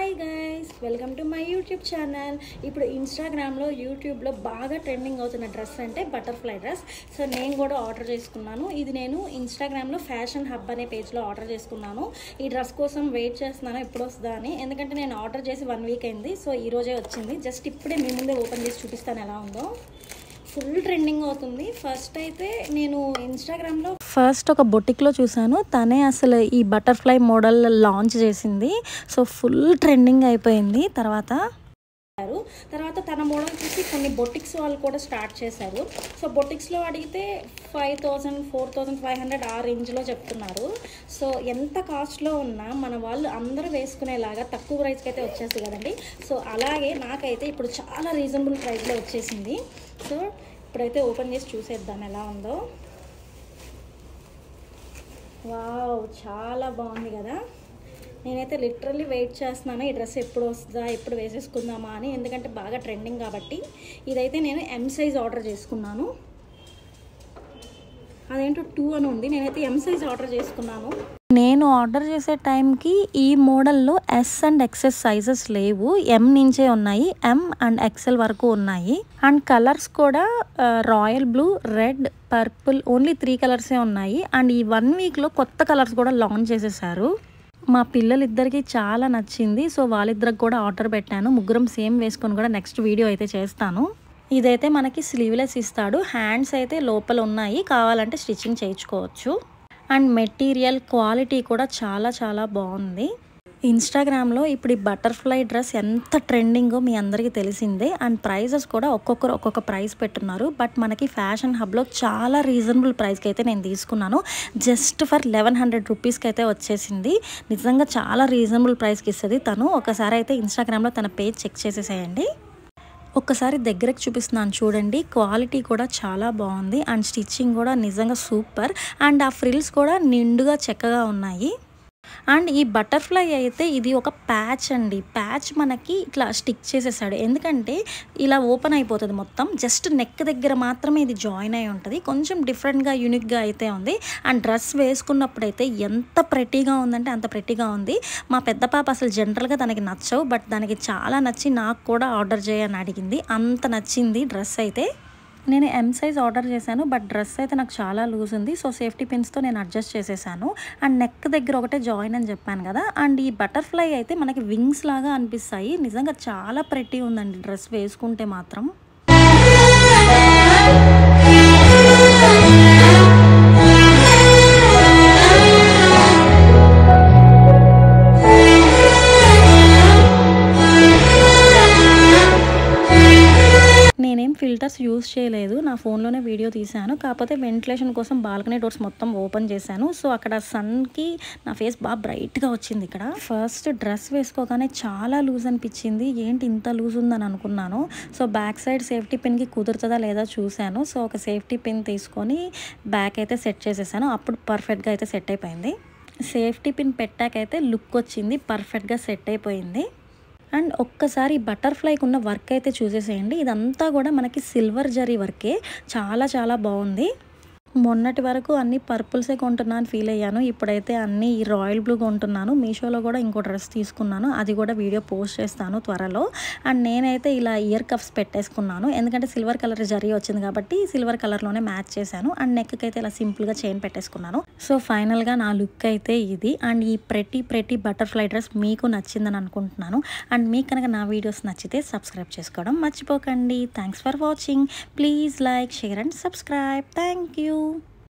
Hi guys, welcome to my YouTube channel. ఇప్పుడు ఇన్స్టాగ్రామ్లో యూట్యూబ్లో బాగా ట్రెండింగ్ అవుతున్న డ్రెస్ అంటే బటర్ఫ్లై డ్రెస్. సో నేను కూడా ఆర్డర్ చేసుకున్నాను. ఇది నేను ఇన్స్టాగ్రామ్లో ఫ్యాషన్ హబ్ అనే పేజ్లో ఆర్డర్ చేసుకున్నాను. ఈ డ్రెస్ కోసం వెయిట్ చేస్తున్నాను ఎప్పుడు వస్తుందా అని, ఎందుకంటే నేను ఆర్డర్ చేసి 1 వీక్ అయింది. సో ఈరోజే వచ్చింది. జస్ట్ ఇప్పుడే మీ ముందే ఓపెన్ చేసి చూపిస్తాను ఎలా ఉందో. ఫుల్ ట్రెండింగ్ అవుతుంది. ఫస్ట్ అయితే నేను ఇన్స్టాగ్రామ్లో ఒక బొటిక్లో చూసాను. తనే అసలు ఈ బటర్ఫ్లై మోడల్ లాంచ్ చేసింది. సో ఫుల్ ట్రెండింగ్ అయిపోయింది. తర్వాత తన మోడల్ చూసి కొన్ని బొటిక్స్ వాళ్ళు కూడా స్టార్ట్ చేశారు. సో బొటిక్స్లో అడిగితే 5000, 4500 ఆ రేంజ్లో చెప్తున్నారు. సో ఎంత కాస్ట్లో ఉన్నా మన వాళ్ళు అందరూ వేసుకునేలాగా తక్కువ ప్రైస్కి అయితే వచ్చేస్తుంది కదండి. సో అలాగే నాకైతే ఇప్పుడు చాలా రీజనబుల్ ప్రైస్లో వచ్చేసింది. సో ఇప్పుడైతే ఓపెన్ చేసి చూసేద్దాం ఎలా ఉందో. వావ్, చాలా బాగుంది కదా. నేనైతే లిటరల్లీ వెయిట్ చేస్తున్నాను ఈ డ్రెస్ ఎప్పుడు వస్తుందా, ఎప్పుడు వేసేసుకుందామా అని. ఎందుకంటే బాగా ట్రెండింగ్ కాబట్టి. ఇదైతే నేను M సైజ్ ఆర్డర్ చేసుకున్నాను. అదేంటో 2 అని ఉంది. నేనైతే M సైజ్ ఆర్డర్ చేసుకున్నాను. నేను ఆర్డర్ చేసే టైంకి ఈ మోడల్లో S అండ్ XS సైజెస్ లేవు. M నుంచే ఉన్నాయి. M అండ్ XL వరకు ఉన్నాయి. అండ్ కలర్స్ కూడా royal blue, red, purple, only 3 కలర్సే ఉన్నాయి. అండ్ ఈ 1 వీక్లో కొత్త కలర్స్ కూడా లాంచ్ చేసేసారు. మా పిల్లలిద్దరికి చాలా నచ్చింది. సో వాళ్ళిద్దరికి కూడా ఆర్డర్ పెట్టాను. ముగ్గురం సేమ్ వేసుకొని కూడా నెక్స్ట్ వీడియో అయితే చేస్తాను. ఇదైతే మనకి స్లీవ్లెస్ ఇస్తాడు. హ్యాండ్స్ అయితే లోపల ఉన్నాయి, కావాలంటే స్టిచ్చింగ్ చేయించుకోవచ్చు. అండ్ మెటీరియల్ క్వాలిటీ కూడా చాలా చాలా బాగుంది. ఇన్స్టాగ్రామ్లో ఇప్పుడు ఈ బటర్ఫ్లై డ్రెస్ ఎంత ట్రెండింగో మీ అందరికీ తెలిసిందే. అండ్ ప్రైజెస్ కూడా ఒక్కొక్కరు ఒక్కొక్క ప్రైస్ పెట్టున్నారు. బట్ మనకి ఫ్యాషన్ హబ్లో చాలా రీజనబుల్ ప్రైస్కి అయితే నేను తీసుకున్నాను. జస్ట్ ఫర్ 1100 రూపీస్కి అయితే వచ్చేసింది. నిజంగా చాలా రీజనబుల్ ప్రైస్కి ఇస్తుంది తను. ఒకసారి అయితే ఇన్స్టాగ్రామ్లో తన పేజ్ చెక్ చేసేసేయండి. ఒక్కసారి దగ్గరకు చూపిస్తున్నాను చూడండి. క్వాలిటీ కూడా చాలా బాగుంది. అండ్ స్టిచ్చింగ్ కూడా నిజంగా సూపర్. అండ్ ఆ ఫ్రిల్స్ కూడా నిండుగా చక్కగా ఉన్నాయి. అండ్ ఈ బటర్ఫ్లై అయితే ఇది ఒక ప్యాచ్ అండి. ప్యాచ్ మనకి ఇట్లా స్టిక్ చేసేసాడు. ఎందుకంటే ఇలా ఓపెన్ అయిపోతుంది మొత్తం. జస్ట్ నెక్ దగ్గర మాత్రమే ఇది జాయిన్ అయి ఉంటుంది. కొంచెం డిఫరెంట్గా యూనిక్గా అయితే ఉంది. అండ్ డ్రెస్ వేసుకున్నప్పుడైతే ఎంత ప్రెట్టీగా ఉందంటే అంత ప్రెట్టీగా ఉంది. మా పెద్ద పాప అసలు జనరల్గా తనకి నచ్చవు, బట్ దానికి చాలా నచ్చి నాకు కూడా ఆర్డర్ చేయని అడిగింది. అంత నచ్చింది డ్రెస్ అయితే. నేను M సైజ్ ఆర్డర్ చేశాను, బట్ డ్రెస్ అయితే నాకు చాలా లూజ్ ఉంది. సో సేఫ్టీ పిన్స్తో నేను అడ్జస్ట్ చేసేసాను. అండ్ నెక్ దగ్గర ఒకటే జాయిన్ అని చెప్పాను కదా. అండ్ ఈ బటర్ఫ్లై అయితే మనకి వింగ్స్ లాగా అనిపిస్తాయి. నిజంగా చాలా ప్రెట్టీ ఉందండి డ్రెస్ వేసుకుంటే మాత్రం. నేనేం ఫిల్టర్స్ యూజ్ చేయలేదు. నా ఫోన్లోనే వీడియో తీశాను. కాకపోతే వెంటిలేషన్ కోసం బాల్కనీ డోర్స్ మొత్తం ఓపెన్ చేశాను. సో అక్కడ సన్కి నా ఫేస్ బాగా బ్రైట్గా వచ్చింది. ఇక్కడ ఫస్ట్ డ్రెస్ వేసుకోగానే చాలా లూజ్ అనిపించింది. ఏంటి ఇంత లూజ్ ఉందని అనుకున్నాను. సో బ్యాక్ సైడ్ సేఫ్టీ పిన్కి కుదురుతుందా లేదా చూశాను. సో ఒక సేఫ్టీ పిన్ తీసుకొని బ్యాక్ అయితే సెట్ చేసేసాను. అప్పుడు పర్ఫెక్ట్గా అయితే సెట్ అయిపోయింది. సేఫ్టీ పిన్ పెట్టాకైతే లుక్ వచ్చింది, పర్ఫెక్ట్గా సెట్ అయిపోయింది. అండ్ ఒక్కసారి బటర్ఫ్లైకి ఉన్న వర్క్ అయితే చూసేసేయండి. ఇదంతా కూడా మనకి సిల్వర్ జరీ వర్కే. చాలా చాలా బాగుంది. మొన్నటి వరకు అన్ని పర్పుల్సే కొంటున్నాను ఫీల్ అయ్యాను. ఇప్పుడైతే అన్ని ఈ రాయల్ బ్లూ కొంటున్నాను. మీషోలో కూడా ఇంకో డ్రెస్ తీసుకున్నాను. అది కూడా వీడియో పోస్ట్ చేస్తాను త్వరలో. అండ్ నేనైతే ఇలా ఇయర్ కప్స్ పెట్టేసుకున్నాను. ఎందుకంటే సిల్వర్ కలర్ జరీ వచ్చింది కాబట్టి సిల్వర్ కలర్లోనే మ్యాచ్ చేశాను. అండ్ నెక్కి అయితే ఇలా సింపుల్గా చైన్ పెట్టేసుకున్నాను. సో ఫైనల్గా నా లుక్ అయితే ఇది. అండ్ ఈ ప్రెటీ బటర్ఫ్లై డ్రెస్ మీకు నచ్చిందని అనుకుంటున్నాను. అండ్ మీకు కనుక నా వీడియోస్ నచ్చితే సబ్స్క్రైబ్ చేసుకోవడం మర్చిపోకండి. Thanks for watching. Please like, share and subscribe. Thank you.